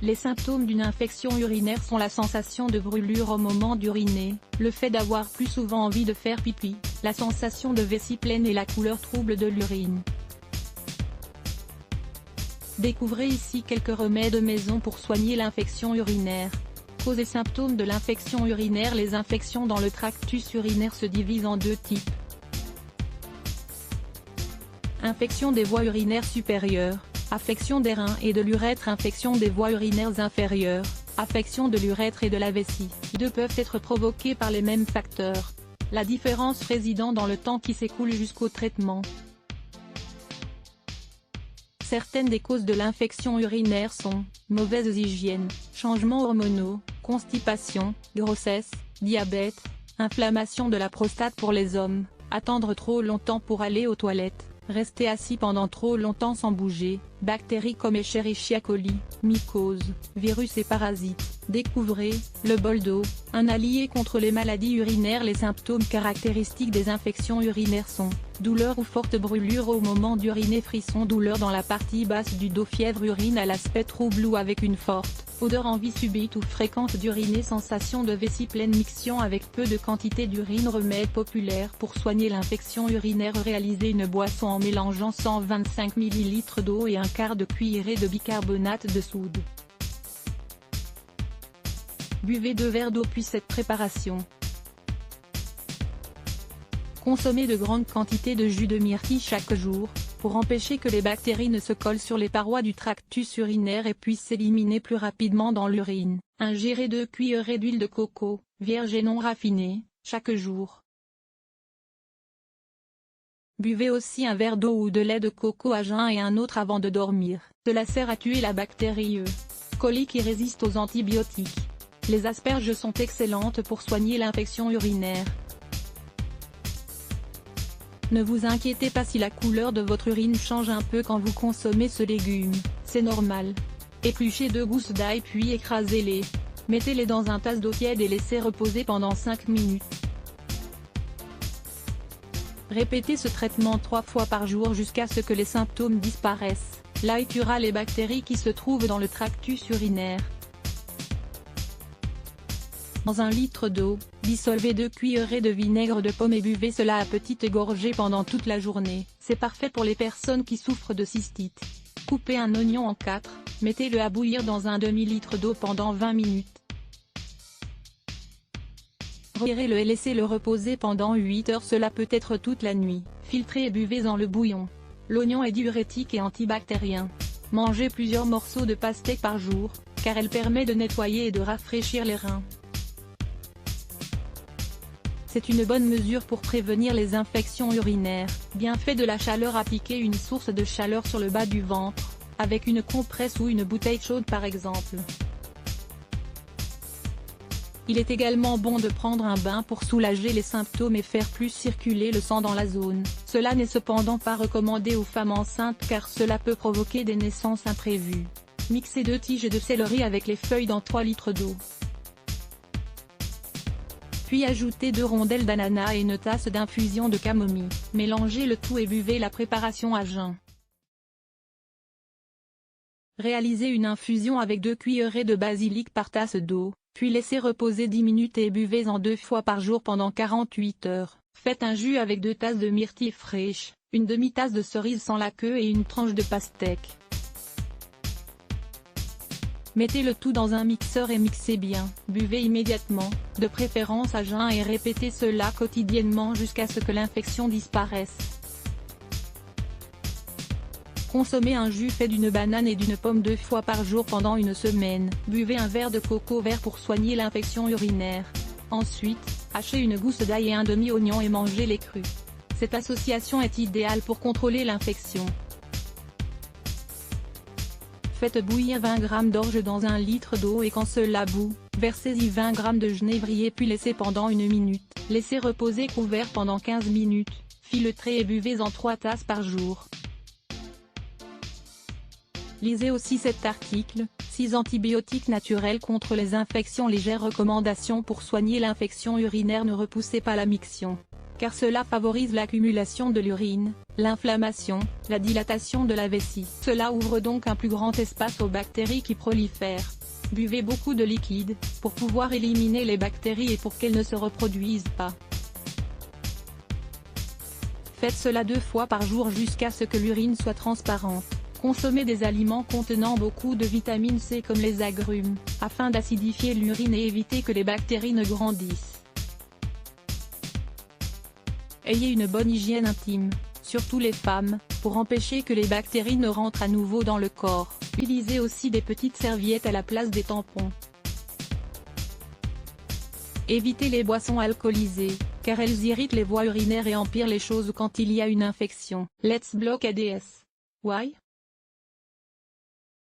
Les symptômes d'une infection urinaire sont la sensation de brûlure au moment d'uriner, le fait d'avoir plus souvent envie de faire pipi, la sensation de vessie pleine et la couleur trouble de l'urine. Découvrez ici quelques remèdes maison pour soigner l'infection urinaire. Causes et symptômes de l'infection urinaire. Les infections dans le tractus urinaire se divisent en deux types. Infection des voies urinaires supérieures, affection des reins et de l'urètre. Infection des voies urinaires inférieures, affection de l'urètre et de la vessie. Deux peuvent être provoquées par les mêmes facteurs. La différence résidant dans le temps qui s'écoule jusqu'au traitement. Certaines des causes de l'infection urinaire sont mauvaise hygiène, changements hormonaux, constipation, grossesse, diabète, inflammation de la prostate pour les hommes, attendre trop longtemps pour aller aux toilettes, rester assis pendant trop longtemps sans bouger, bactéries comme Escherichia coli, mycoses, virus et parasites. Découvrez le bol d'eau, un allié contre les maladies urinaires. Les symptômes caractéristiques des infections urinaires sont douleur ou forte brûlure au moment d'uriner, frisson, douleur dans la partie basse du dos, fièvre, urine à l'aspect trouble ou avec une forte odeur, envie subite ou fréquente d'uriner, sensation de vessie pleine, miction avec peu de quantité d'urine. Remède populaire pour soigner l'infection urinaire: réaliser une boisson en mélangeant 125 ml d'eau et un quart de cuillerée de bicarbonate de soude. Buvez 2 verres d'eau puis cette préparation. Consommez de grandes quantités de jus de myrtille chaque jour, pour empêcher que les bactéries ne se collent sur les parois du tractus urinaire et puissent s'éliminer plus rapidement dans l'urine. Ingérez 2 cuillerées d'huile de coco, vierge et non raffinée, chaque jour. Buvez aussi un verre d'eau ou de lait de coco à jeun et un autre avant de dormir. Cela sert à tuer la bactérie E. coli qui résiste aux antibiotiques. Les asperges sont excellentes pour soigner l'infection urinaire. Ne vous inquiétez pas si la couleur de votre urine change un peu quand vous consommez ce légume, c'est normal. Épluchez 2 gousses d'ail puis écrasez-les. Mettez-les dans un tasse d'eau tiède et laissez reposer pendant 5 minutes. Répétez ce traitement 3 fois par jour jusqu'à ce que les symptômes disparaissent. L'ail tuera les bactéries qui se trouvent dans le tractus urinaire. Dans 1 litre d'eau, dissolvez 2 cuillerées de vinaigre de pomme et buvez cela à petites gorgées pendant toute la journée. C'est parfait pour les personnes qui souffrent de cystite. Coupez un oignon en 4, mettez-le à bouillir dans un demi-litre d'eau pendant 20 minutes. Retirez-le et laissez-le reposer pendant 8 heures, cela peut être toute la nuit. Filtrez et buvez-en le bouillon. L'oignon est diurétique et antibactérien. Mangez plusieurs morceaux de pastèque par jour, car elle permet de nettoyer et de rafraîchir les reins. C'est une bonne mesure pour prévenir les infections urinaires. Bienfait de la chaleur: appliquer une source de chaleur sur le bas du ventre, avec une compresse ou une bouteille chaude par exemple. Il est également bon de prendre un bain pour soulager les symptômes et faire plus circuler le sang dans la zone. Cela n'est cependant pas recommandé aux femmes enceintes car cela peut provoquer des naissances imprévues. Mixez 2 tiges de céleri avec les feuilles dans 3 litres d'eau. Puis ajoutez 2 rondelles d'ananas et une tasse d'infusion de camomille. Mélangez le tout et buvez la préparation à jeun. Réalisez une infusion avec 2 cuillerées de basilic par tasse d'eau, puis laissez reposer 10 minutes et buvez-en 2 fois par jour pendant 48 heures. Faites un jus avec 2 tasses de myrtille fraîche, une demi-tasse de cerise sans la queue et une tranche de pastèque. Mettez le tout dans un mixeur et mixez bien. Buvez immédiatement, de préférence à jeun, et répétez cela quotidiennement jusqu'à ce que l'infection disparaisse. Consommez un jus fait d'une banane et d'une pomme 2 fois par jour pendant une semaine. Buvez un verre de coco vert pour soigner l'infection urinaire. Ensuite, hachez une gousse d'ail et un demi-oignon et mangez-les crus. Cette association est idéale pour contrôler l'infection. Faites bouillir 20 g d'orge dans 1 litre d'eau et quand cela bout, versez-y 20 g de genévrier puis laissez pendant 1 minute. Laissez reposer couvert pendant 15 minutes, filetrez et buvez-en 3 tasses par jour. Lisez aussi cet article, 6 antibiotiques naturels contre les infections légères. Recommandations pour soigner l'infection urinaire: ne repoussez pas la miction. car cela favorise l'accumulation de l'urine, l'inflammation, la dilatation de la vessie. Cela ouvre donc un plus grand espace aux bactéries qui prolifèrent. Buvez beaucoup de liquide, pour pouvoir éliminer les bactéries et pour qu'elles ne se reproduisent pas. Faites cela 2 fois par jour jusqu'à ce que l'urine soit transparente. Consommez des aliments contenant beaucoup de vitamine C comme les agrumes, afin d'acidifier l'urine et éviter que les bactéries ne grandissent. Ayez une bonne hygiène intime, surtout les femmes, pour empêcher que les bactéries ne rentrent à nouveau dans le corps. Utilisez aussi des petites serviettes à la place des tampons. Évitez les boissons alcoolisées, car elles irritent les voies urinaires et empirent les choses quand il y a une infection. Let's block AIDS. Why?